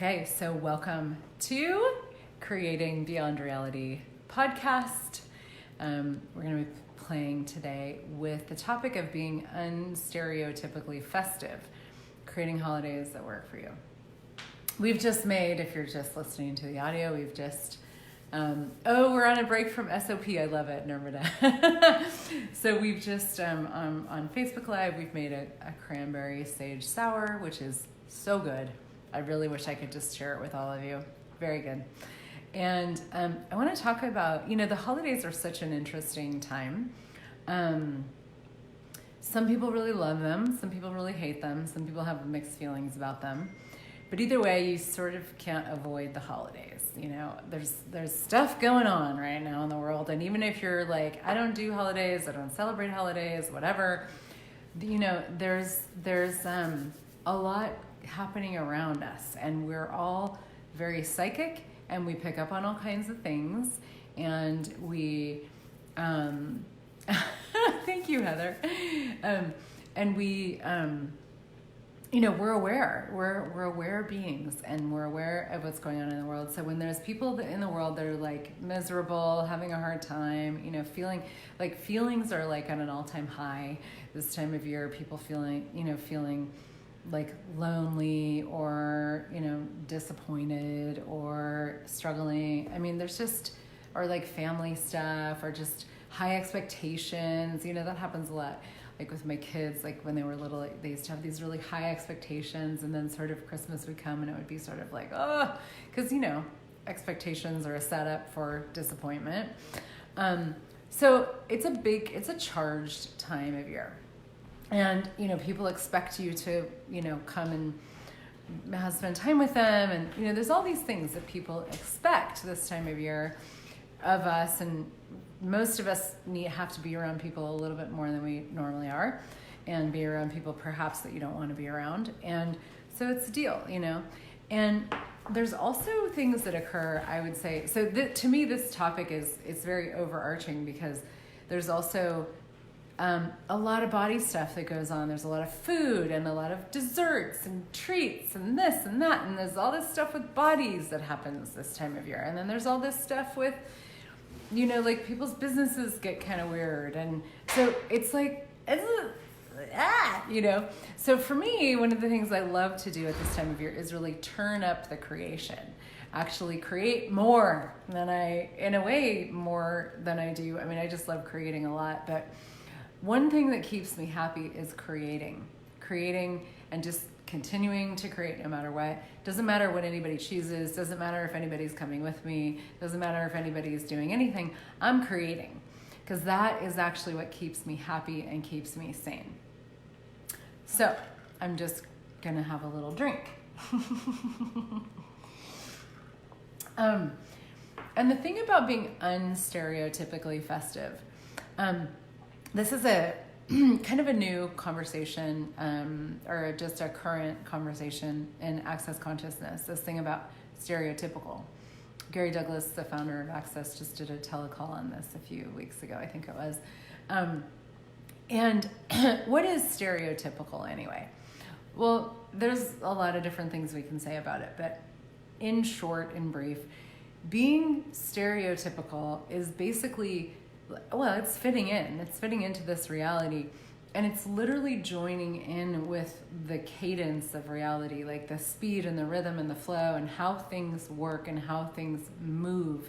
Okay, so welcome to Creating Beyond Reality podcast. We're going to be playing today with the topic of being unstereotypically festive, creating holidays that work for you. We've just made, if you're just listening to the audio, we've just, we're on a break from SOP. I love it, Nirmada. So we've just, on Facebook Live, we've made a cranberry sage sour, which is so good. I really wish I could just share it with all of you. Very good. And I want to talk about, the holidays are such an interesting time. Some people really love them. Some people really hate them. Some people have mixed feelings about them. But either way, you sort of can't avoid the holidays. There's stuff going on right now in the world. And even if you're like, I don't do holidays, I don't celebrate holidays, whatever, there's a lot happening around us, and we're all very psychic, and we pick up on all kinds of things, and we thank you, Heather. And we we're aware beings, and we're aware of what's going on in the world. So when there's people in the world that are like miserable, having a hard time, feeling like feelings are like at an all-time high this time of year, people feeling like lonely or, disappointed or struggling. I mean, there's just, or like family stuff or just high expectations, that happens a lot. Like with my kids, like when they were little, they used to have these really high expectations, and then sort of Christmas would come and it would be sort of like, because, expectations are a setup for disappointment. So it's a charged time of year. And, people expect you to, come and spend time with them. And, there's all these things that people expect this time of year of us. And most of us have to be around people a little bit more than we normally are, and be around people perhaps that you don't want to be around. And so it's a deal, And there's also things that occur, I would say. So to me, this topic it's very overarching, because there's also a lot of body stuff that goes on. There's a lot of food and a lot of desserts and treats and this and that. And there's all this stuff with bodies that happens this time of year. And then there's all this stuff with, like people's businesses get kind of weird. And so it's like, So for me, one of the things I love to do at this time of year is really turn up the creation. Actually create more than more than I do. I mean, I just love creating a lot, but one thing that keeps me happy is creating and just continuing to create no matter what. Doesn't matter what anybody chooses, doesn't matter if anybody's coming with me, doesn't matter if anybody's doing anything, I'm creating, because that is actually what keeps me happy and keeps me sane. So I'm just gonna have a little drink. And the thing about being unstereotypically festive, this is a kind of a new conversation, or just a current conversation in Access Consciousness, this thing about stereotypical. Gary Douglas, the founder of Access, just did a telecall on this a few weeks ago, I think it was. And what is stereotypical anyway? Well, there's a lot of different things we can say about it, but in short, in brief, being stereotypical is basically, it's fitting in. It's fitting into this reality. And it's literally joining in with the cadence of reality, like the speed and the rhythm and the flow and how things work and how things move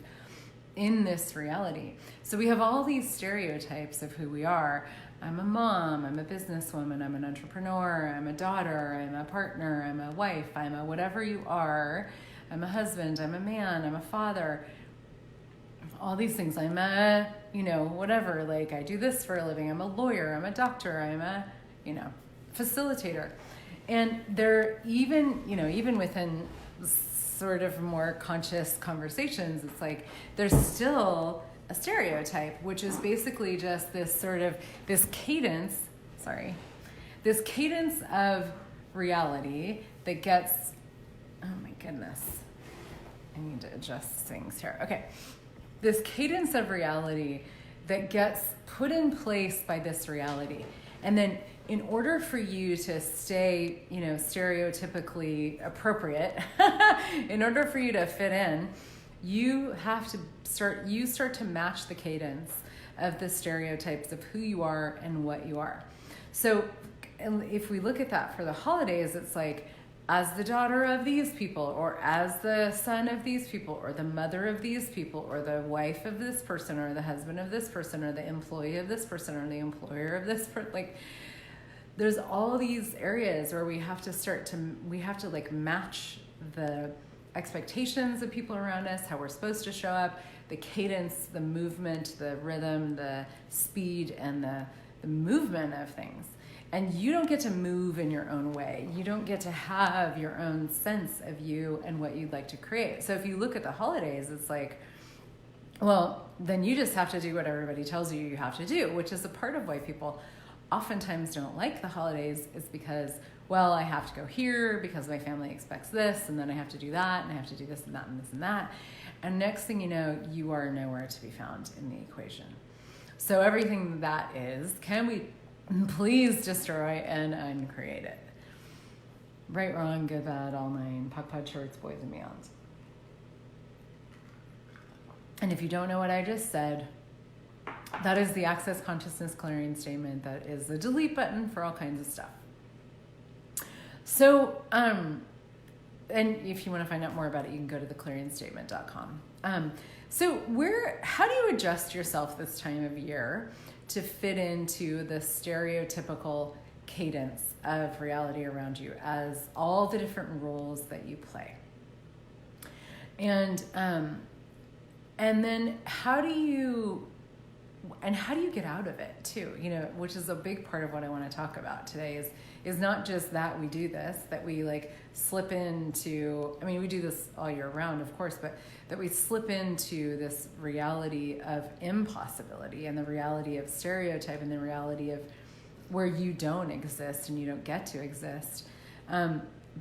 in this reality. So we have all these stereotypes of who we are. I'm a mom, I'm a businesswoman, I'm an entrepreneur, I'm a daughter, I'm a partner, I'm a wife, I'm a whatever you are. I'm a husband, I'm a man, I'm a father. All these things. I'm a, whatever, like I do this for a living. I'm a lawyer, I'm a doctor, I'm a, facilitator. And they're even within sort of more conscious conversations, it's like there's still a stereotype, which is basically just this cadence of reality that gets, oh my goodness, I need to adjust things here. Okay. This cadence of reality that gets put in place by this reality. And then in order for you to stay, stereotypically appropriate, in order for you to fit in, you have to start to match the cadence of the stereotypes of who you are and what you are. So if we look at that for the holidays, it's like, as the daughter of these people, or as the son of these people, or the mother of these people, or the wife of this person, or the husband of this person, or the employee of this person, or the employer of this person. Like, there's all these areas where we have to like match the expectations of people around us, how we're supposed to show up, the cadence, the movement, the rhythm, the speed, and the movement of things. And you don't get to move in your own way. You don't get to have your own sense of you and what you'd like to create. So if you look at the holidays, it's like, well, then you just have to do what everybody tells you you have to do, which is a part of why people oftentimes don't like the holidays, is because, well, I have to go here because my family expects this, and then I have to do that, and I have to do this and that and this and that. And next thing you know, you are nowhere to be found in the equation. So everything that is, can we please destroy and uncreate it? Right, wrong, good, bad, all nine, puck, shorts, boys, and beyonds. And if you don't know what I just said, that is the Access Consciousness Clarion Statement. That is the delete button for all kinds of stuff. So, and if you want to find out more about it, you can go to theclarionstatement.com. So how do you adjust yourself this time of year to fit into the stereotypical cadence of reality around you, as all the different roles that you play? And then how do you get out of it too, which is a big part of what I want to talk about today, is not just that we do this, that we like slip into, I mean, we do this all year round, of course, but that we slip into this reality of impossibility, and the reality of stereotype, and the reality of where you don't exist and you don't get to exist.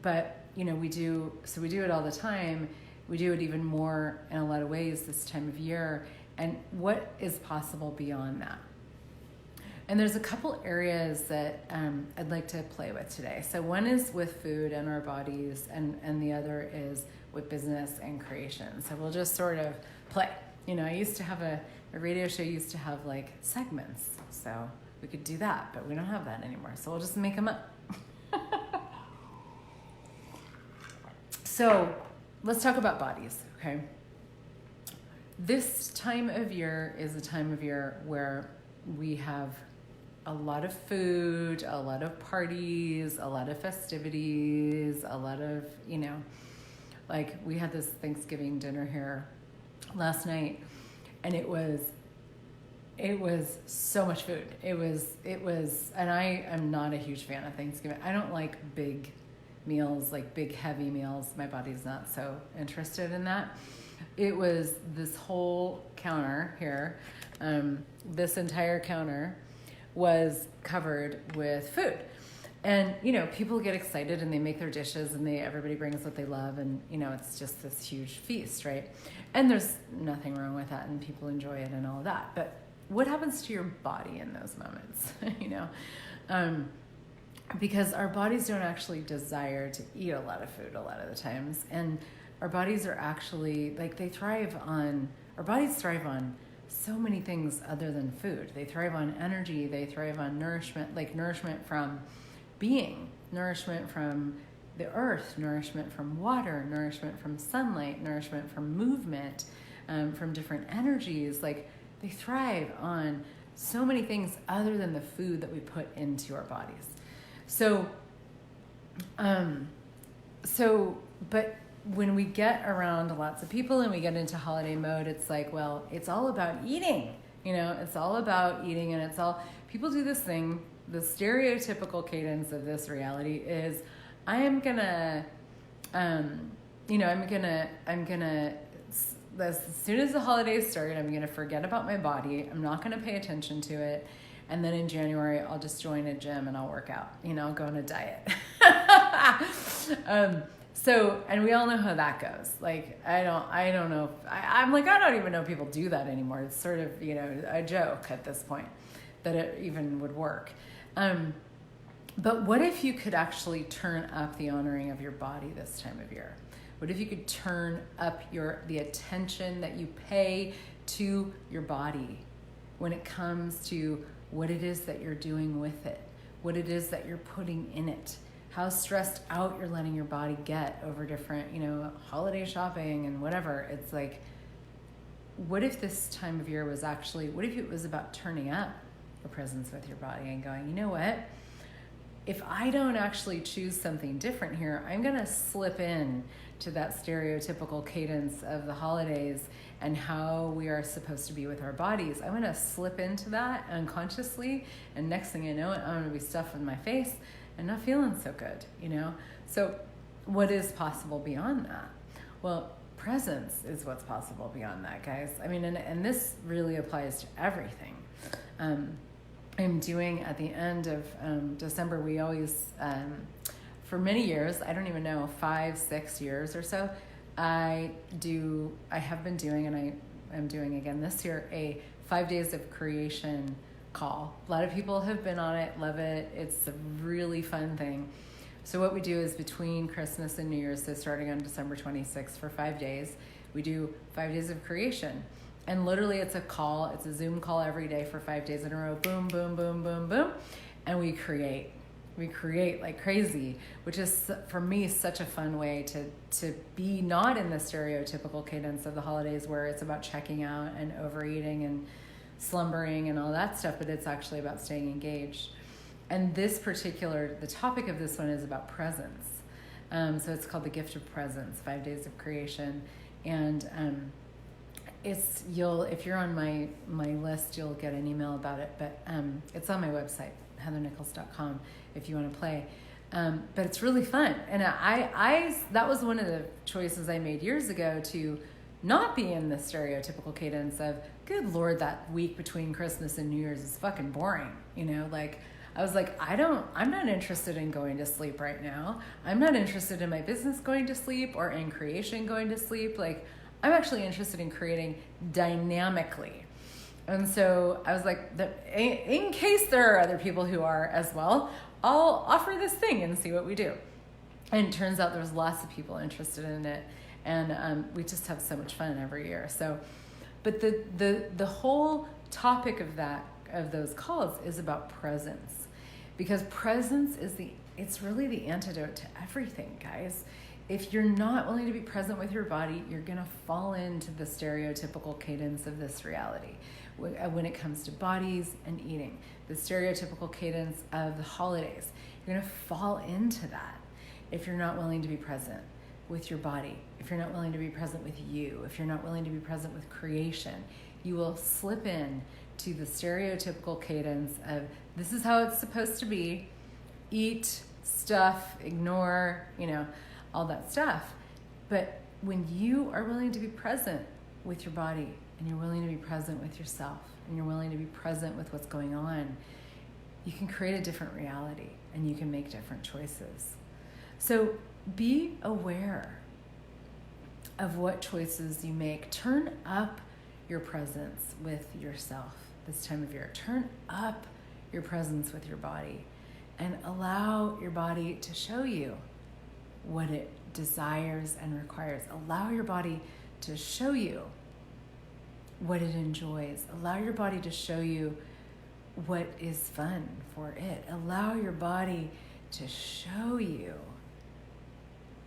But we do it all the time. We do it even more in a lot of ways this time of year. And what is possible beyond that? And there's a couple areas that I'd like to play with today. So one is with food and our bodies, and the other is with business and creation. So we'll just sort of play. I used to have a radio show used to have like segments. So we could do that, but we don't have that anymore. So we'll just make them up. So let's talk about bodies, okay? This time of year is a time of year where we have a lot of food, a lot of parties, a lot of festivities, a lot of, like we had this Thanksgiving dinner here last night, and it was so much food. It was, and I am not a huge fan of Thanksgiving. I don't like big meals, like big heavy meals. My body's not so interested in that. It was this whole counter here, this entire counter was covered with food. And, people get excited and they make their dishes, and everybody brings what they love, and, it's just this huge feast, right? And there's nothing wrong with that, and people enjoy it and all of that. But what happens to your body in those moments, because our bodies don't actually desire to eat a lot of food a lot of the times. And our bodies are actually, like, our bodies thrive on so many things other than food. They thrive on energy. They thrive on nourishment, like nourishment from being, nourishment from the earth, nourishment from water, nourishment from sunlight, nourishment from movement, from different energies. Like, they thrive on so many things other than the food that we put into our bodies. But when we get around lots of people and we get into holiday mode, it's like, well, it's all about eating, it's all about eating, and people do this thing, the stereotypical cadence of this reality is, as soon as the holidays start, I'm going to forget about my body. I'm not going to pay attention to it. And then in January, I'll just join a gym and I'll work out, I'll go on a diet. And we all know how that goes. Like, I don't know. I don't even know if people do that anymore. It's sort of, a joke at this point that it even would work. But what if you could actually turn up the honoring of your body this time of year? What if you could turn up the attention that you pay to your body when it comes to what it is that you're doing with it, what it is that you're putting in it, how stressed out you're letting your body get over different, holiday shopping and whatever. It's like, what if this time of year was actually, what if it was about turning up your presence with your body and going, you know what? If I don't actually choose something different here, I'm going to slip in to that stereotypical cadence of the holidays and how we are supposed to be with our bodies. I'm going to slip into that unconsciously, and next thing I know, I'm going to be stuffing my face and not feeling so good, So what is possible beyond that? Well, presence is what's possible beyond that, guys. I mean, and this really applies to everything. I'm doing at the end of December, we always, for many years, I don't even know, 5-6 years or so, I have been doing, and I'm doing again this year, a 5 days of creation call. A lot of people have been on it, love it. It's a really fun thing. So what we do is between Christmas and New Year's, so starting on December 26th for 5 days, we do 5 days of creation. And literally it's a Zoom call every day for 5 days in a row, boom, boom, boom, boom, boom. And we create like crazy, which is for me such a fun way to be not in the stereotypical cadence of the holidays where it's about checking out and overeating and slumbering and all that stuff, but it's actually about staying engaged. And the topic of this one is about presence. So it's called the gift of presence, 5 days of creation. And if you're on my list, you'll get an email about it, but it's on my website, heathernichols.com, if you want to play. But it's really fun. And that was one of the choices I made years ago to not be in the stereotypical cadence of, good Lord, that week between Christmas and New Year's is fucking boring. I was like, I'm not interested in going to sleep right now. I'm not interested in my business going to sleep or in creation going to sleep. Like, I'm actually interested in creating dynamically. And so I was like, in case there are other people who are as well, I'll offer this thing and see what we do. And it turns out there's lots of people interested in it. And we just have so much fun every year. So, but the whole topic of those calls is about presence, because presence it's really the antidote to everything, guys. If you're not willing to be present with your body, you're going to fall into the stereotypical cadence of this reality when it comes to bodies and eating, the stereotypical cadence of the holidays. You're going to fall into that if you're not willing to be present with your body, if you're not willing to be present with you, if you're not willing to be present with creation. You will slip in to the stereotypical cadence of, this is how it's supposed to be, eat, stuff, ignore, all that stuff. But when you are willing to be present with your body, and you're willing to be present with yourself, and you're willing to be present with what's going on, you can create a different reality, and you can make different choices. So be aware of what choices you make. Turn up your presence with yourself this time of year. Turn up your presence with your body and allow your body to show you what it desires and requires. Allow your body to show you what it enjoys. Allow your body to show you what is fun for it. Allow your body to show you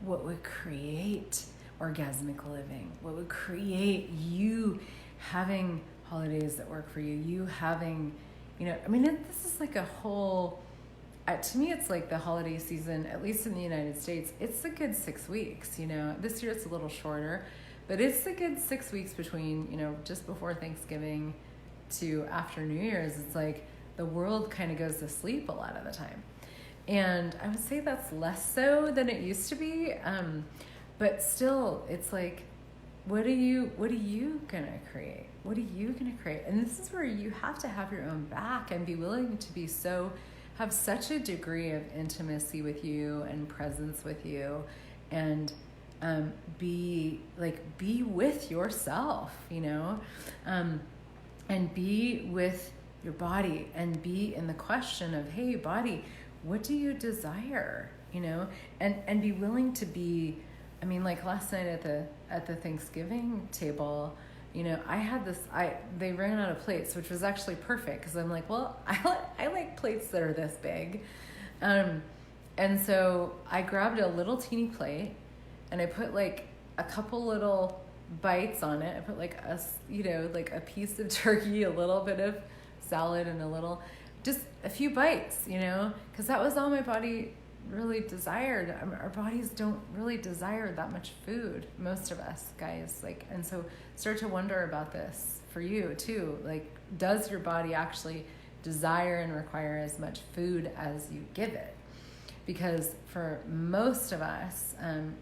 what would create orgasmic living, what would create you having holidays that work for you, you having, this is like a whole, to me, it's like the holiday season, at least in the United States, it's a good 6 weeks, This year it's a little shorter, but it's a good 6 weeks between, just before Thanksgiving to after New Year's. It's like the world kind of goes to sleep a lot of the time. And I would say that's less so than it used to be. But still, it's like, what are you gonna create? What are you gonna create? And this is where you have to have your own back and be willing to have such a degree of intimacy with you and presence with you, and be with yourself, and be with your body, and be in the question of, hey, body, what do you desire, and be willing to be, like last night at the Thanksgiving table, I had they ran out of plates, which was actually perfect because I'm like, well, I like plates that are this big. And so I grabbed a little teeny plate and I put like a couple little bites on it. I put like a piece of turkey, a little bit of salad, and just a few bites, because that was all my body really desired. Our bodies don't really desire that much food, most of us guys, and so start to wonder about this for you too. Does your body actually desire and require as much food as you give it? Because for most of us,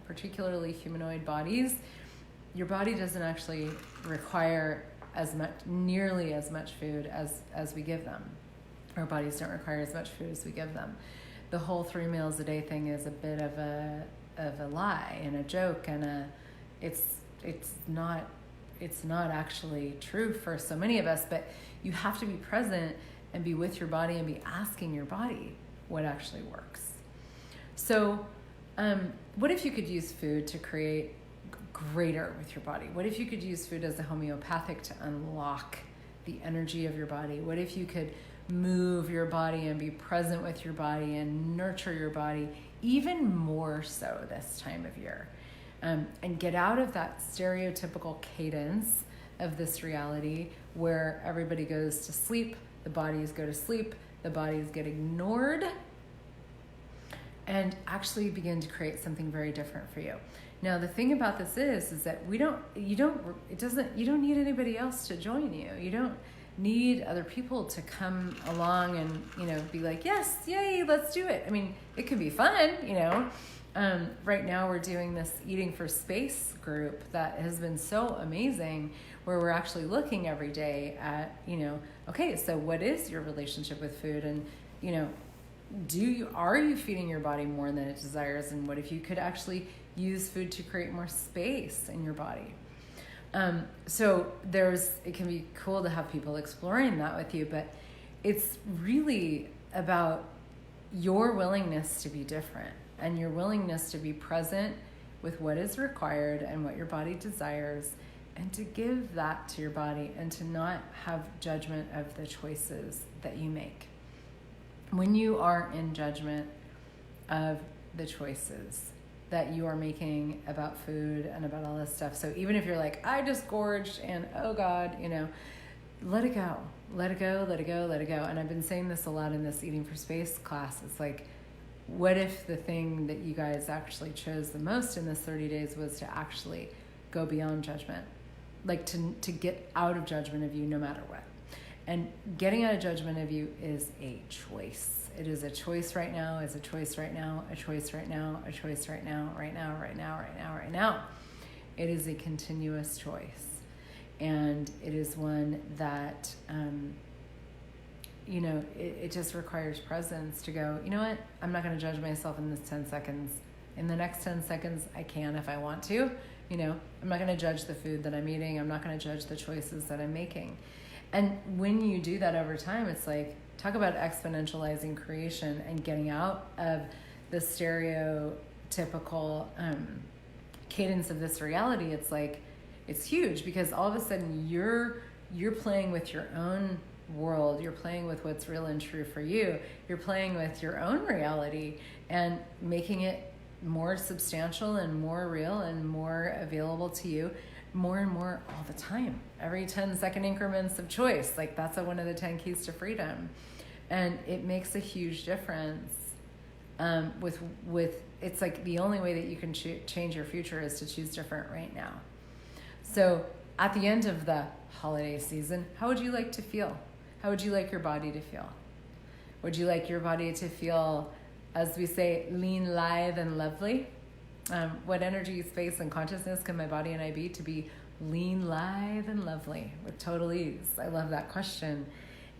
particularly humanoid bodies, your body doesn't actually require nearly as much food as we give them. Our bodies don't require as much food as we give them. The whole 3 meals a day thing is a bit of a lie and a joke, and it's not actually true for so many of us. But you have to be present and be with your body and be asking your body what actually works. So, what if you could use food to create greater with your body? What if you could use food as a homeopathic to unlock the energy of your body? What if you could move your body and be present with your body and nurture your body even more so this time of year, and get out of that stereotypical cadence of this reality where everybody goes to sleep, the bodies go to sleep, the bodies get ignored, and actually begin to create something very different for you. Now, the thing about this is that you don't need anybody else to join you. You don't need other people to come along and, be like, yes, yay, let's do it. It can be fun, Right now we're doing this Eating for Space group that has been so amazing, where we're actually looking every day at, okay, so what is your relationship with food? And, are you feeding your body more than it desires? And what if you could actually use food to create more space in your body? So it can be cool to have people exploring that with you, but it's really about your willingness to be different and your willingness to be present with what is required and what your body desires, and to give that to your body and to not have judgment of the choices that you make. When you are in judgment of the choices that you are making about food and about all this stuff. So even if you're like, I just gorged and oh God, let it go, let it go, let it go, let it go. And I've been saying this a lot in this Eating for Space class. It's like, what if the thing that you guys actually chose the most in this 30 days was to actually go beyond judgment? To get out of judgment of you no matter what. And getting out of judgment of you is a choice. It is a choice right now, is a choice right now, a choice right now, a choice right now, right now, right now, right now, right now. It is a continuous choice. And it is one that, it just requires presence to go, you know what? I'm not going to judge myself in this 10 seconds. In the next 10 seconds, I can if I want to. I'm not going to judge the food that I'm eating. I'm not going to judge the choices that I'm making. And when you do that over time, it's like, talk about exponentializing creation and getting out of the stereotypical cadence of this reality. It's like, it's huge, because all of a sudden you're playing with your own world. You're playing with what's real and true for you. You're playing with your own reality and making it more substantial and more real and more available to you more and more all the time. Every 10-second increments of choice. That's one of the 10 keys to freedom. And it makes a huge difference with it's like the only way that you can change your future is to choose different right now. So at the end of the holiday season, how would you like to feel? How would you like your body to feel? Would you like your body to feel, as we say, lean, lithe, and lovely? What energy, space, and consciousness can my body and I be to be lean, lithe, and lovely with total ease? I love that question.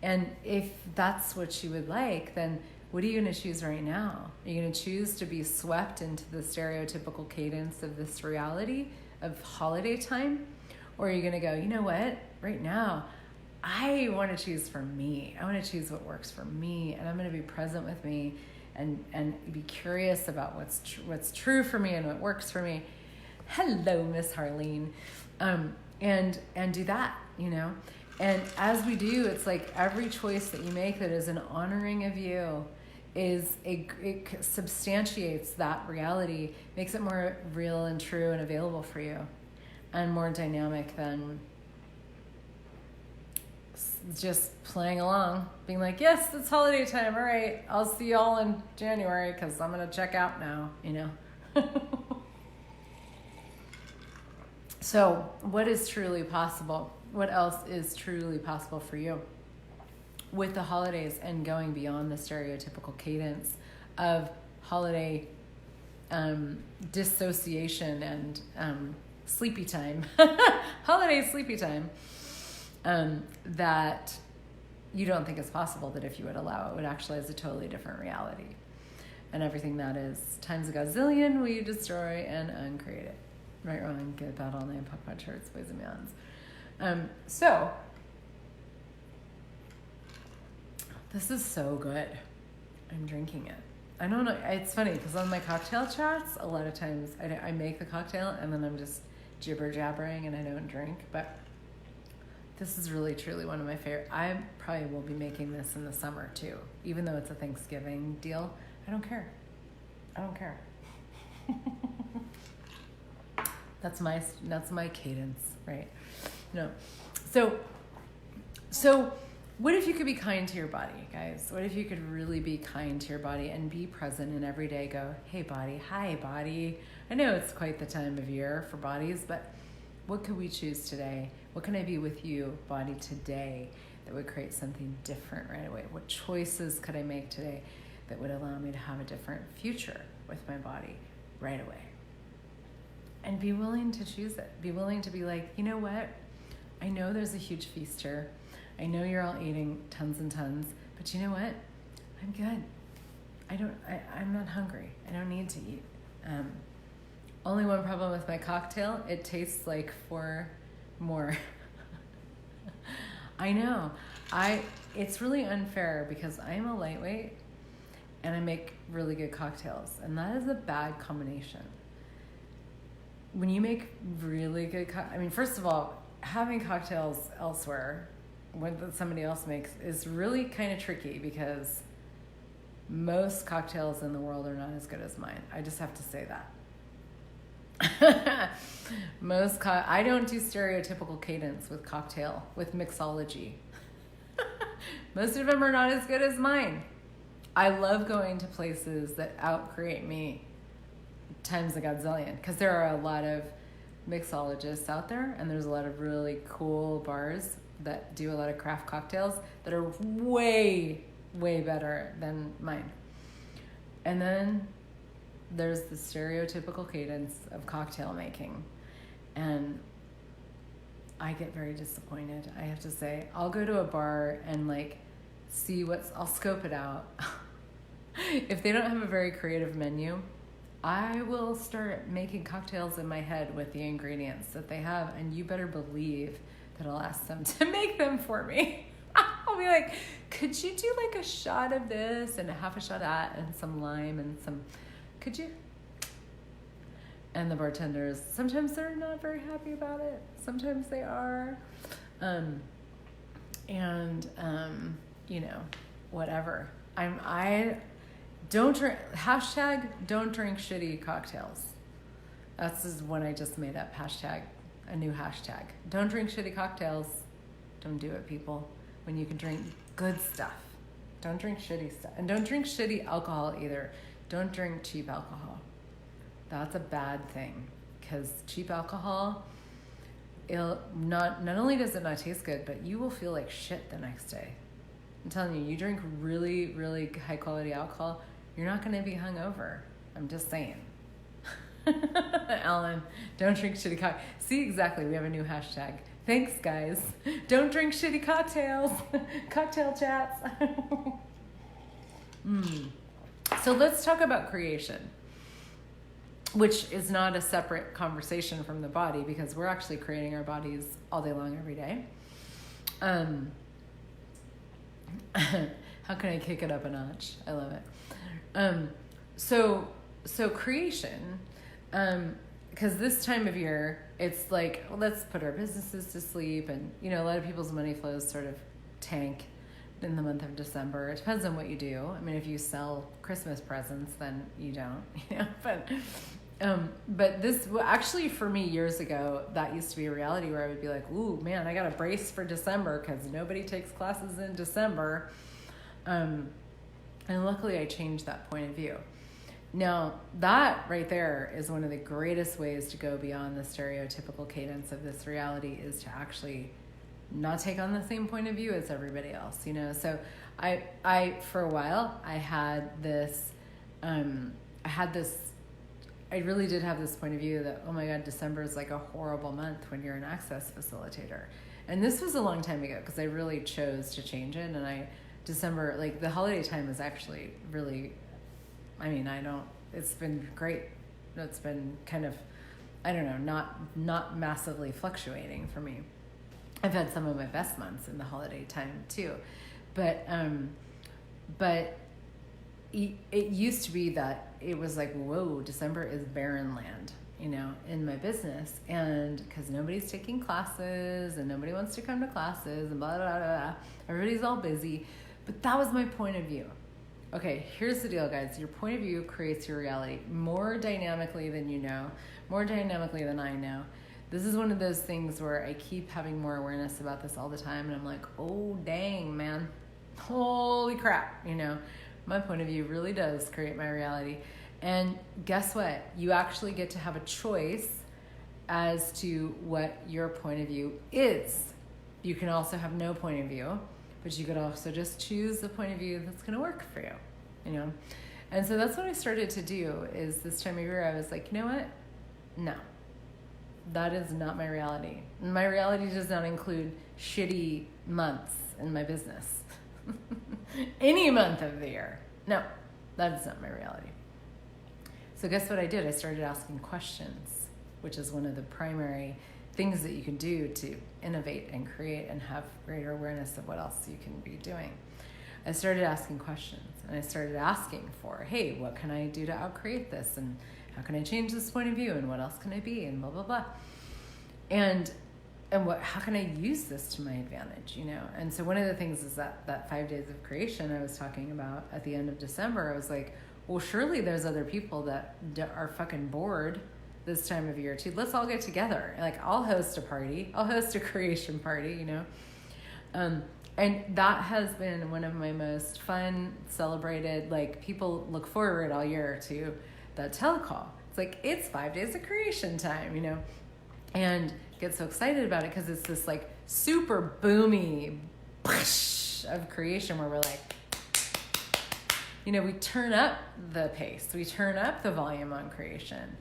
And if that's what you would like, then what are you going to choose right now? Are you going to choose to be swept into the stereotypical cadence of this reality of holiday time? Or are you going to go, you know what, right now, I want to choose for me. I want to choose what works for me, and I'm going to be present with me and be curious about what's true for me and what works for me. Hello, Miss Harleen. And do that, And as we do, it's like every choice that you make that is an honoring of you it substantiates that reality, makes it more real and true and available for you, and more dynamic than just playing along, being like, yes, it's holiday time. All right, I'll see y'all in January because I'm going to check out now, So what is truly possible? What else is truly possible for you with the holidays and going beyond the stereotypical cadence of holiday dissociation and sleepy time, holiday sleepy time, that you don't think is possible, that if you would allow it would actually is a totally different reality. And everything that is times a gazillion will you destroy and uncreate it. Right, wrong, good, bad, all nine, puck, punch, hurts, boys and meons. So, this is so good. I'm drinking it. I don't know, it's funny because on my cocktail chats, a lot of times I make the cocktail and then I'm just jibber jabbering and I don't drink, but this is really truly one of my favorite. I probably will be making this in the summer too, even though it's a Thanksgiving deal. I don't care. That's my cadence, right? No. So what if you could be kind to your body, guys? What if you could really be kind to your body and be present and every day go, hey body, hi body. I know it's quite the time of year for bodies, but what could we choose today? What can I be with you, body, today that would create something different right away? What choices could I make today that would allow me to have a different future with my body right away? And be willing to choose it. Be willing to be like, you know what? I know there's a huge feast here. I know you're all eating tons and tons, but you know what? I'm good. I'm not hungry. I don't need to eat. Only one problem with my cocktail, it tastes like 4 more. I know. It's really unfair because I'm a lightweight and I make really good cocktails, and that is a bad combination. When you make really good, first of all, having cocktails elsewhere, when somebody else makes, is really kind of tricky because most cocktails in the world are not as good as mine. I just have to say that. I don't do stereotypical cadence with cocktail, with mixology. Most of them are not as good as mine. I love going to places that out-create me times a godzillion, because there are a lot of mixologists out there, and there's a lot of really cool bars that do a lot of craft cocktails that are way, way better than mine. And then there's the stereotypical cadence of cocktail making, and I get very disappointed. I have to say, I'll go to a bar and I'll scope it out. If they don't have a very creative menu, I will start making cocktails in my head with the ingredients that they have, and you better believe that I'll ask them to make them for me. I'll be like, could you do a shot of this and a half a shot of that and some lime and could you? And the bartenders, sometimes they're not very happy about it. Sometimes they are. Whatever. I don't drink, don't drink shitty cocktails. That's just one I just made up, a new hashtag. Don't drink shitty cocktails. Don't do it, people. When you can drink good stuff. Don't drink shitty stuff. And don't drink shitty alcohol either. Don't drink cheap alcohol. That's a bad thing, because cheap alcohol, not only does it not taste good, but you will feel like shit the next day. I'm telling you, you drink really, really high quality alcohol, you're not going to be hungover. I'm just saying. Alan, don't drink shitty cocktails. See, exactly, we have a new hashtag. Thanks, guys. Don't drink shitty cocktails. Cocktail chats. So let's talk about creation, which is not a separate conversation from the body, because we're actually creating our bodies all day long, every day. How can I kick it up a notch? I love it. So creation, because this time of year, it's like, well, let's put our businesses to sleep. And, a lot of people's money flows sort of tank in the month of December. It depends on what you do. I mean, if you sell Christmas presents, then you don't, but this actually for me years ago, that used to be a reality where I would be like, ooh, man, I got to brace for December because nobody takes classes in December. And luckily I changed that point of view. Now, that right there is one of the greatest ways to go beyond the stereotypical cadence of this reality, is to actually not take on the same point of view as everybody else, So I for a while, I really did have this point of view that, oh my God, December is like a horrible month when you're an access facilitator. And this was a long time ago because I really chose to change it. And December, like the holiday time is actually really, it's been great. It's been kind of, not massively fluctuating for me. I've had some of my best months in the holiday time too. But it used to be that it was like, whoa, December is barren land, in my business. And because nobody's taking classes and nobody wants to come to classes and blah, blah, blah, blah. Everybody's all busy. But that was my point of view. Okay, here's the deal, guys. Your point of view creates your reality more dynamically than you know, more dynamically than I know. This is one of those things where I keep having more awareness about this all the time. And I'm like, oh, dang, man. Holy crap, My point of view really does create my reality. And guess what? You actually get to have a choice as to what your point of view is. You can also have no point of view, but you could also just choose the point of view that's going to work for you, And so that's what I started to do, is this time of year I was like, you know what? No, that is not my reality. My reality does not include shitty months in my business. Any month of the year. No, that is not my reality. So guess what I did? I started asking questions, which is one of the primary things that you can do to innovate and create and have greater awareness of what else you can be doing. I started asking questions, and I started asking for, hey, what can I do to outcreate this? And how can I change this point of view? And what else can I be? And blah, blah, blah. And how can I use this to my advantage, And so one of the things is that 5 days of creation I was talking about at the end of December, I was like, well, surely there's other people that are fucking bored this time of year too. Let's all get together. Like, I'll host a party. I'll host a creation party, And that has been one of my most fun, celebrated, like, people look forward all year to that telecall. It's like, it's 5 days of creation time, and get so excited about it because it's this like super boomy of creation where we're like, we turn up the pace, we turn up the volume on creation,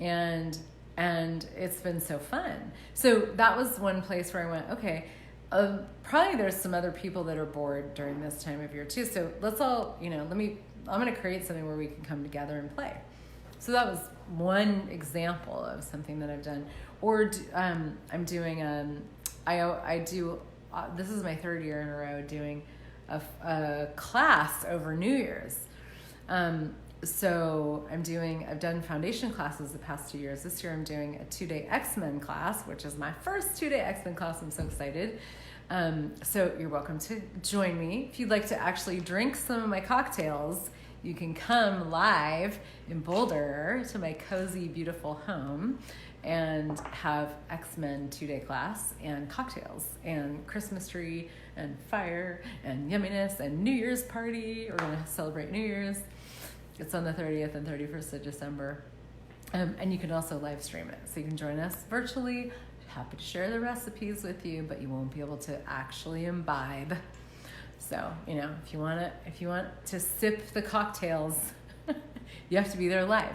and it's been so fun. So that was one place where I went, okay, probably there's some other people that are bored during this time of year too. So let's all, I'm going to create something where we can come together and play. So that was one example of something that I've done. Or I'm doing, this is my third year in a row doing a class over New Year's. So I've done foundation classes the past 2 years. This year I'm doing a 2-day XMen class, which is my first 2-day XMen class. I'm so excited. So you're welcome to join me. If you'd like to actually drink some of my cocktails, you can come live in Boulder to my cozy, beautiful home and have XMen 2-day class and cocktails and Christmas tree and fire and yumminess and New Year's party. We're going to celebrate New Year's. It's on the 30th and 31st of December. And you can also live stream it. So you can join us virtually. Happy to share the recipes with you, but you won't be able to actually imbibe. So, if you want to sip the cocktails, you have to be there live.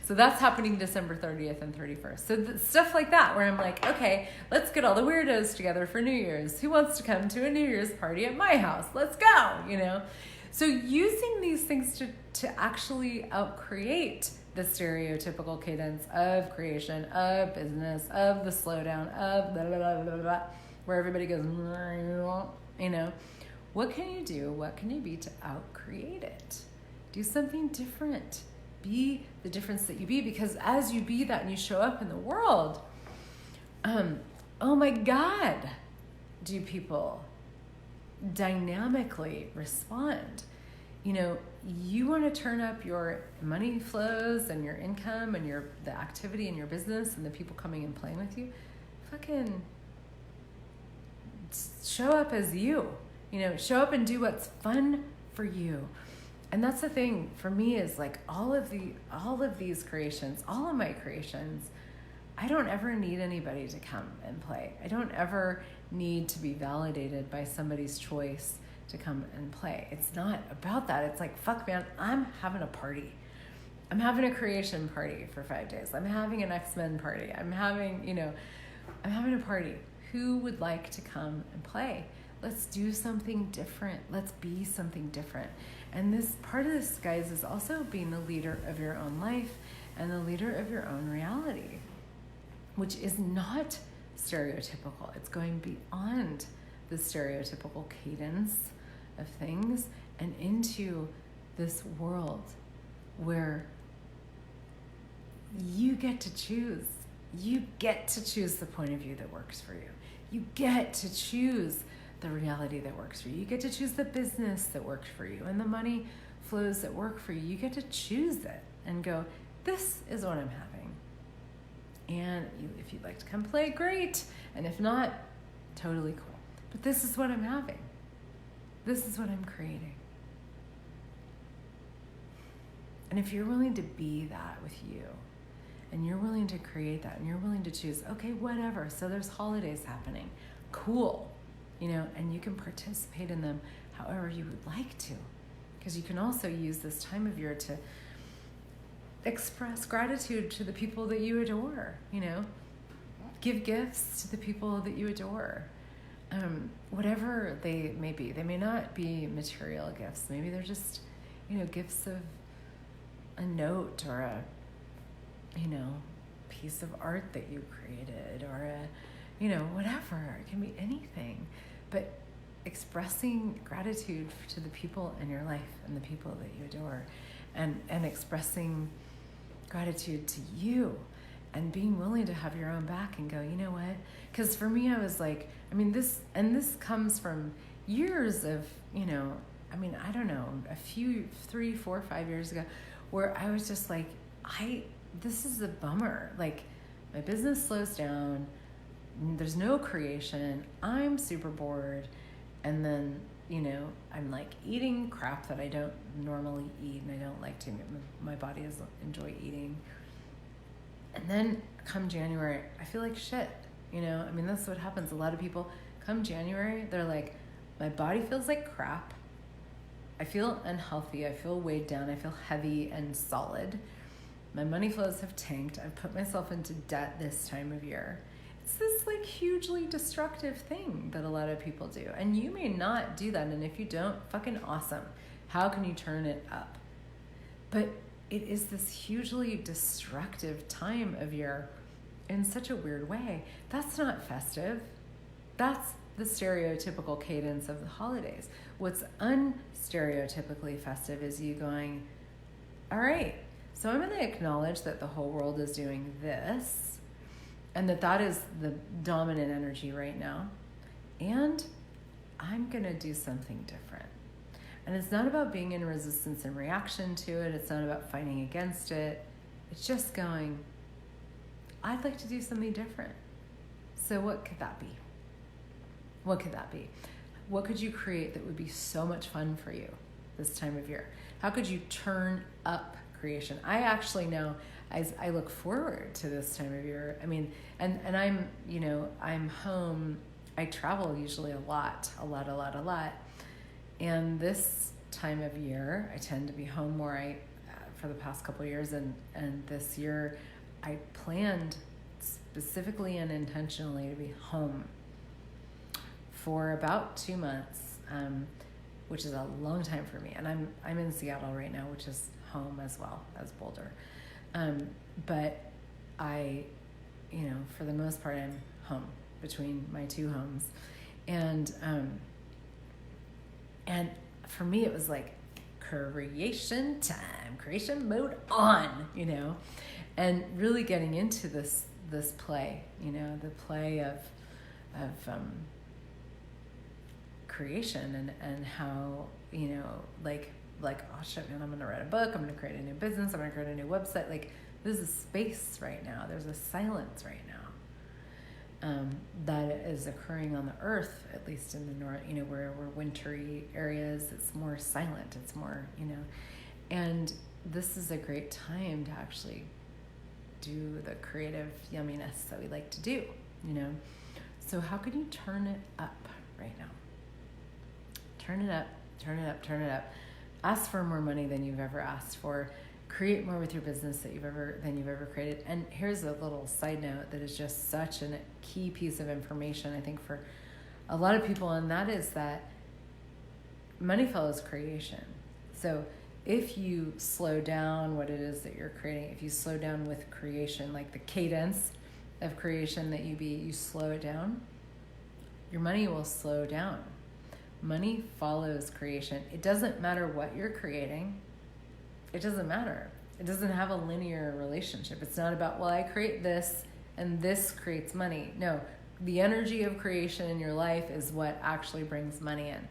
So that's happening December 30th and 31st. So stuff like that, where I'm like, okay, let's get all the weirdos together for New Year's. Who wants to come to a New Year's party at my house? Let's go, So using these things to actually outcreate the stereotypical cadence of creation, of business, of the slowdown, of blah, blah, blah, blah, blah, where everybody goes, What can you do? What can you be to out-create it? Do something different. Be the difference that you be, because as you be that and you show up in the world, oh my God, do people dynamically respond. You want to turn up your money flows and your income and the activity in your business and the people coming and playing with you. Fucking show up as you. Show up and do what's fun for you. And that's the thing for me is like all of these creations, all of my creations, I don't ever need anybody to come and play. I don't ever need to be validated by somebody's choice to come and play. It's not about that. It's like, fuck man, I'm having a party. I'm having a creation party for 5 days. I'm having an XMen party. I'm having a party. Who would like to come and play? Let's do something different. Let's be something different. And this part of this, guys, is also being the leader of your own life and the leader of your own reality, which is not stereotypical. It's going beyond the stereotypical cadence of things and into this world where you get to choose. You get to choose the point of view that works for you. You get to choose the reality that works for you. You get to choose the business that works for you and the money flows that work for you. You get to choose it and go, this is what I'm having. And if you'd like to come play, great. And if not, totally cool. But this is what I'm having. This is what I'm creating. And if you're willing to be that with you, and you're willing to create that, and you're willing to choose, okay, whatever. So there's holidays happening. Cool. And you can participate in them however you would like to. Because you can also use this time of year to express gratitude to the people that you adore, give gifts to the people that you adore, whatever they may be. They may not be material gifts. Maybe they're just, gifts of a note or a, piece of art that you created or whatever. It can be anything, but expressing gratitude to the people in your life and the people that you adore and expressing gratitude to you and being willing to have your own back and go, you know what? Because for me, I was like, this comes from years of, I don't know, a few, 3, 4, 5 years ago, where I was just like, this is a bummer. Like, my business slows down. There's no creation. I'm super bored. And then, I'm like eating crap that I don't normally eat and I don't like to. My body doesn't enjoy eating. And then come January, I feel like shit. That's what happens. A lot of people come January, they're like, my body feels like crap. I feel unhealthy. I feel weighed down. I feel heavy and solid. My money flows have tanked. I've put myself into debt this time of year. It's this like hugely destructive thing that a lot of people do. And you may not do that. And if you don't, fucking awesome. How can you turn it up? But it is this hugely destructive time of year in such a weird way. That's not festive. That's the stereotypical cadence of the holidays. What's unstereotypically festive is you going, all right, so I'm going to acknowledge that the whole world is doing this and that is the dominant energy right now. And I'm going to do something different. And it's not about being in resistance and reaction to it. It's not about fighting against it. It's just going, I'd like to do something different. So what could that be? What could that be? What could you create that would be so much fun for you this time of year? How could you turn up creation? I actually know, as I look forward to this time of year, and I'm home. I travel usually a lot. And this time of year, I tend to be home more for the past couple of years. And this year, I planned specifically and intentionally to be home for about 2 months, which is a long time for me. And I'm in Seattle right now, which is home as well as Boulder. But I, for the most part, I'm home between my two homes. And And for me, it was like creation time, creation mode on, and really getting into this play, the play of creation and how, oh shit, man, I'm going to write a book. I'm going to create a new business. I'm going to create a new website. Like, there's a space right now. There's a silence right now that is occurring on the earth, at least in the north, where we're wintry areas. It's more silent. It's more, and this is a great time to actually do the creative yumminess that we like to do, So how can you turn it up right now? Turn it up, turn it up, turn it up. Ask for more money than you've ever asked for. Create more with your business than you've ever created. And here's a little side note that is just such a key piece of information, I think, for a lot of people, and that is that money follows creation. So if you slow down what it is that you're creating, if you slow down with creation, like the cadence of creation that you slow it down, your money will slow down. Money follows creation. It doesn't matter what you're creating. It doesn't matter. It doesn't have a linear relationship. It's not about, well, I create this and this creates money. No, the energy of creation in your life is what actually brings money in.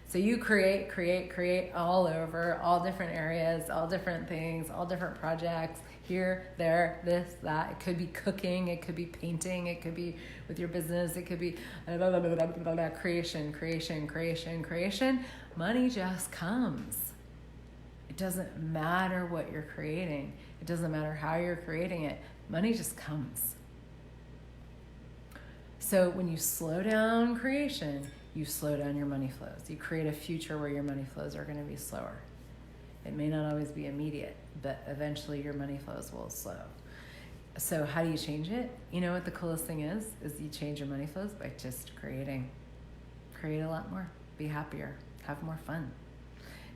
So you create all over, all different areas, all different things, all different projects, here, there, this, that. It could be cooking, it could be painting, it could be with your business, it could be creation. Money just comes. It doesn't matter what you're creating. It doesn't matter how you're creating it. Money just comes. So when you slow down creation, you slow down your money flows. You create a future where your money flows are going to be slower. It may not always be immediate, but eventually your money flows will slow. So how do you change it? You know what the coolest thing is you change your money flows by just creating. Create a lot more. Be happier. Have more fun.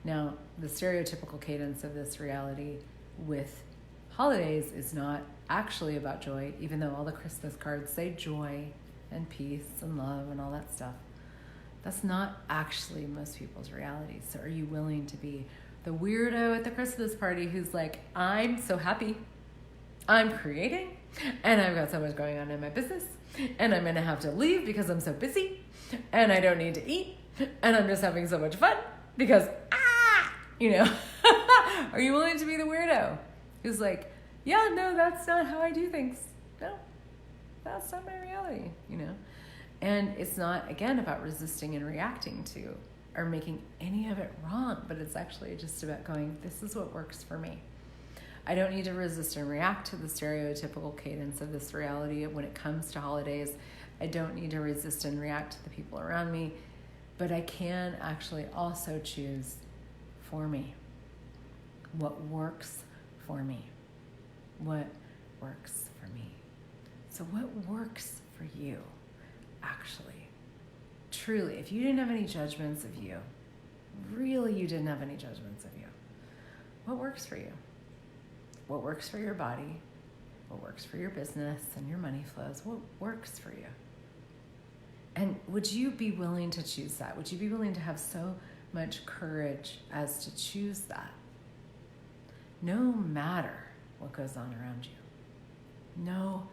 Now, the stereotypical cadence of this reality with holidays is not actually about joy, even though all the Christmas cards say joy and peace and love and all that stuff. That's not actually most people's reality. So are you willing to be the weirdo at the Christmas party who's like, I'm so happy, I'm creating, and I've got so much going on in my business, and I'm going to have to leave because I'm so busy, and I don't need to eat, and I'm just having so much fun because, are you willing to be the weirdo who's like, yeah, no, that's not how I do things. No, that's not my reality, And it's not, again, about resisting and reacting to or making any of it wrong, but it's actually just about going, this is what works for me. I don't need to resist and react to the stereotypical cadence of this reality when it comes to holidays. I don't need to resist and react to the people around me, but I can actually also choose for me what works for me. What works for me. So what works for you, actually? Truly, if you didn't have any judgments of you, really you didn't have any judgments of you, what works for you? What works for your body? What works for your business and your money flows? What works for you? And would you be willing to choose that? Would you be willing to have so much courage as to choose that? No matter what goes on around you. No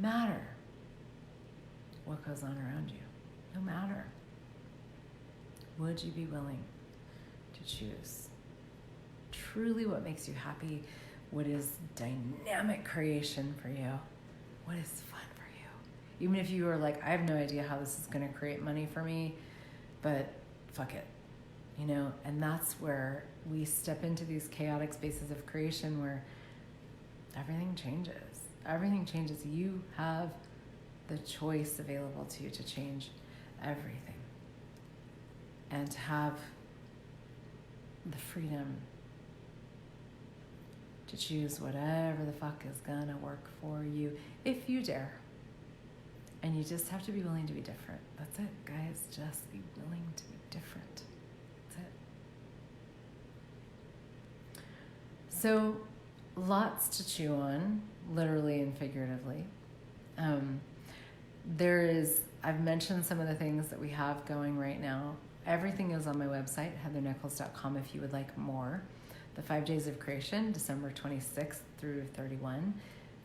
matter what goes on around you. No matter. Would you be willing to choose truly what makes you happy? What is dynamic creation for you? What is fun for you? Even if you are like, I have no idea how this is going to create money for me, but fuck it, and that's where we step into these chaotic spaces of creation where everything changes. Everything changes. You have the choice available to you to change everything and to have the freedom to choose whatever the fuck is gonna work for you if you dare. And you just have to be willing to be different. That's it, guys. Just be willing to be different. That's it. So, lots to chew on, literally and figuratively. I've mentioned some of the things that we have going right now everything is on my website, heathernichols.com, if you would like more. The 5 Days of Creation, December 26th through 31.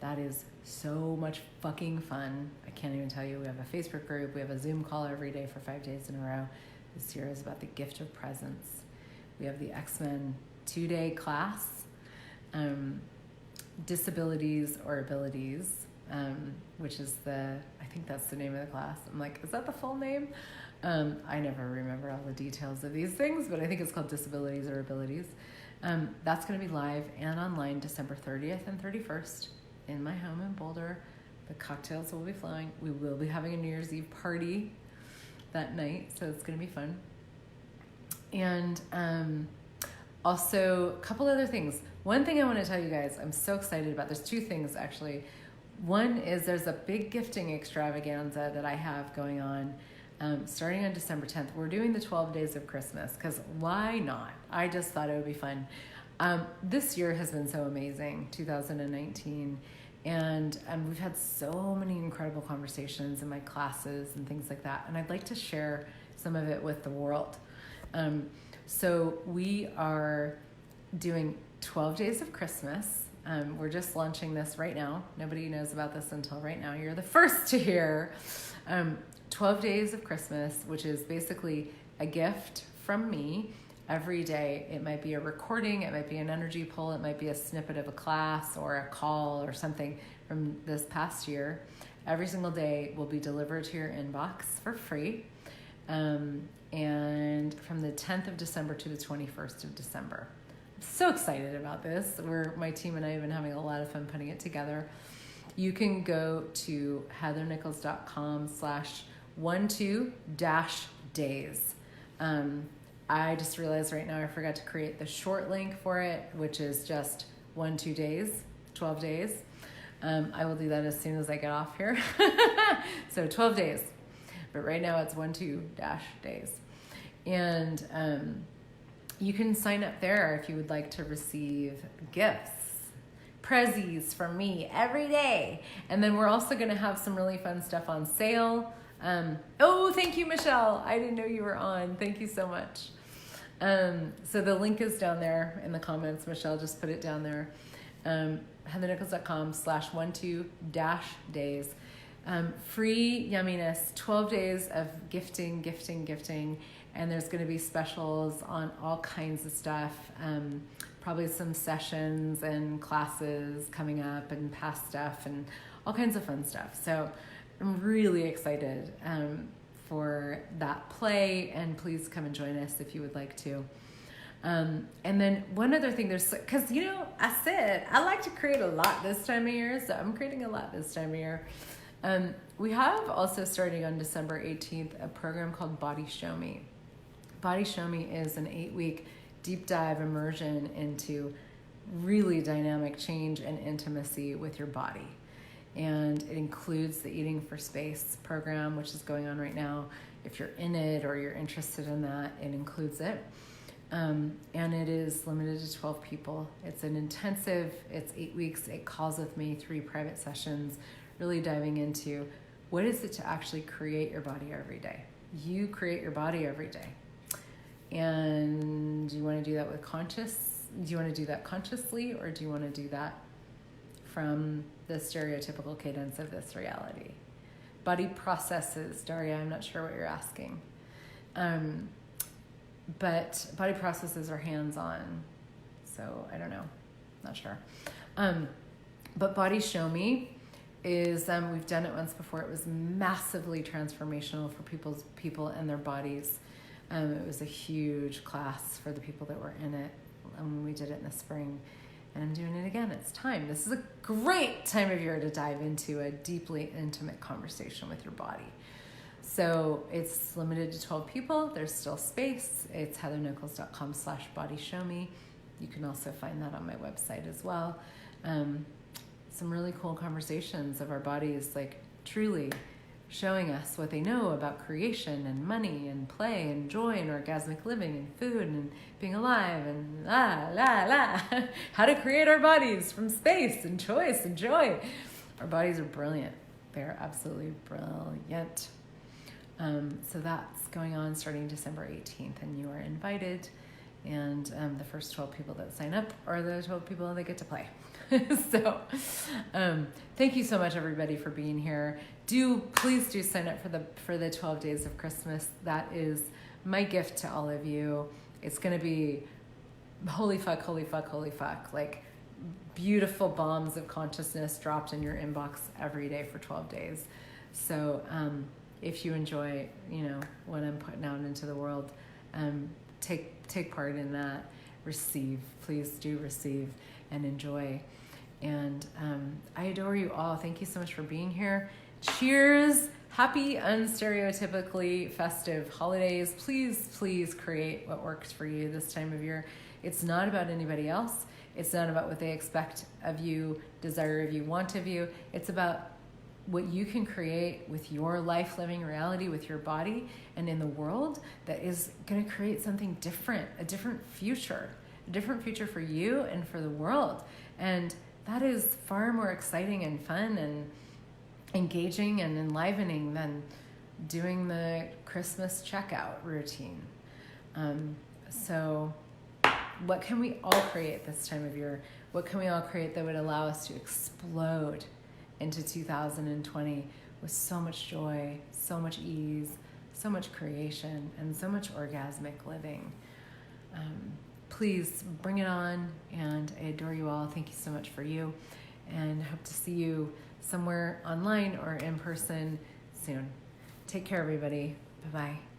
That is so much fucking fun. I can't even tell you. We have a Facebook group. We have a Zoom call every day for 5 days in a row. This year is about the gift of presence. We have the XMen 2-day class, Disabilities or Abilities, which is I think that's the name of the class. I'm like, is that the full name? I never remember all the details of these things, but I think it's called Disabilities or Abilities. That's going to be live and online December 30th and 31st in my home in Boulder. The cocktails will be flowing. We will be having a New Year's Eve party that night, so it's going to be fun. And also, a couple other things. One thing I want to tell you guys, I'm so excited about. There's 2 things, actually. One is there's a big gifting extravaganza that I have going on starting on December 10th. We're doing the 12 Days of Christmas, because why not? I just thought it would be fun. This year has been so amazing, 2019. And we've had so many incredible conversations in my classes and things like that. And I'd like to share some of it with the world. So we are doing 12 Days of Christmas. We're just launching this right now. Nobody knows about this until right now. You're the first to hear. 12 Days of Christmas, which is basically a gift from me every day. It might be a recording, it might be an energy pull, it might be a snippet of a class or a call or something from this past year. Every single day will be delivered to your inbox for free. And from the 10th of December to the 21st of December. I'm so excited about this. My team and I have been having a lot of fun putting it together. You can go to heathernichols.com/12-days. I just realized right now I forgot to create the short link for it, which is just 12 days, 12 days. I will do that as soon as I get off here. So 12 days. But right now it's 12-days. And you can sign up there if you would like to receive gifts, prezzies from me every day. And then we're also going to have some really fun stuff on sale. Oh, thank you, Michelle. I didn't know you were on. Thank you so much. So the link is down there in the comments. Michelle just put it down there. heathernichols.com/12-days. Free yumminess, 12 days of gifting. And there's going to be specials on all kinds of stuff. Probably some sessions and classes coming up and past stuff and all kinds of fun stuff. So I'm really excited for that play, and please come and join us if you would like to. And then one other thing, because I said I like to create a lot this time of year, so I'm creating a lot this time of year. We have also, starting on December 18th, a program called Body Show Me. Body Show Me is an 8-week deep dive immersion into really dynamic change and intimacy with your body. And it includes the Eating for Space program, which is going on right now. If you're in it or you're interested in that, it includes it. And it is limited to 12 people. It's an intensive, it's 8 weeks. It calls with me, 3 private sessions, really diving into what is it to actually create your body every day. You create your body every day. And do you want to do that do you want to do that consciously, or do you want to do that from the stereotypical cadence of this reality? Body processes, Daria, I'm not sure what you're asking. But body processes are hands-on. So I don't know, not sure. But Body Show Me is, we've done it once before. It was massively transformational for people and their bodies. It was a huge class for the people that were in it when we did it in the spring. And I'm doing it again. It's time. This is a great time of year to dive into a deeply intimate conversation with your body. So it's limited to 12 people. There's still space. It's heathernichols.com/bodyshow-me. You can also find that on my website as well. Some really cool conversations of our bodies, like truly showing us what they know about creation and money and play and joy and orgasmic living and food and being alive and how to create our bodies from space and choice and joy. Our bodies are brilliant. They're absolutely brilliant. So that's going on starting December 18th, and you are invited. And the first 12 people that sign up are the 12 people that get to play. So thank you so much, everybody, for being here. Please do sign up for the 12 days of Christmas. That is my gift to all of you. It's going to be holy fuck, holy fuck, holy fuck. Like beautiful bombs of consciousness dropped in your inbox every day for 12 days. So if you enjoy, what I'm putting out into the world, take part in that. Receive. Please do receive and enjoy. And I adore you all. Thank you so much for being here. Cheers. Happy unstereotypically festive holidays. Please, please create what works for you this time of year. It's not about anybody else. It's not about what they expect of you, desire of you, want of you. It's about what you can create with your life, living reality, with your body and in the world that is going to create something different, a different future for you and for the world. And that is far more exciting and fun and engaging and enlivening than doing the Christmas checkout routine. So what can we all create this time of year? What can we all create that would allow us to explode into 2020 with so much joy, so much ease, so much creation, and so much orgasmic living? Please bring it on, and I adore you all. Thank you so much for you, and hope to see you somewhere online or in person soon. Take care, everybody. Bye-bye.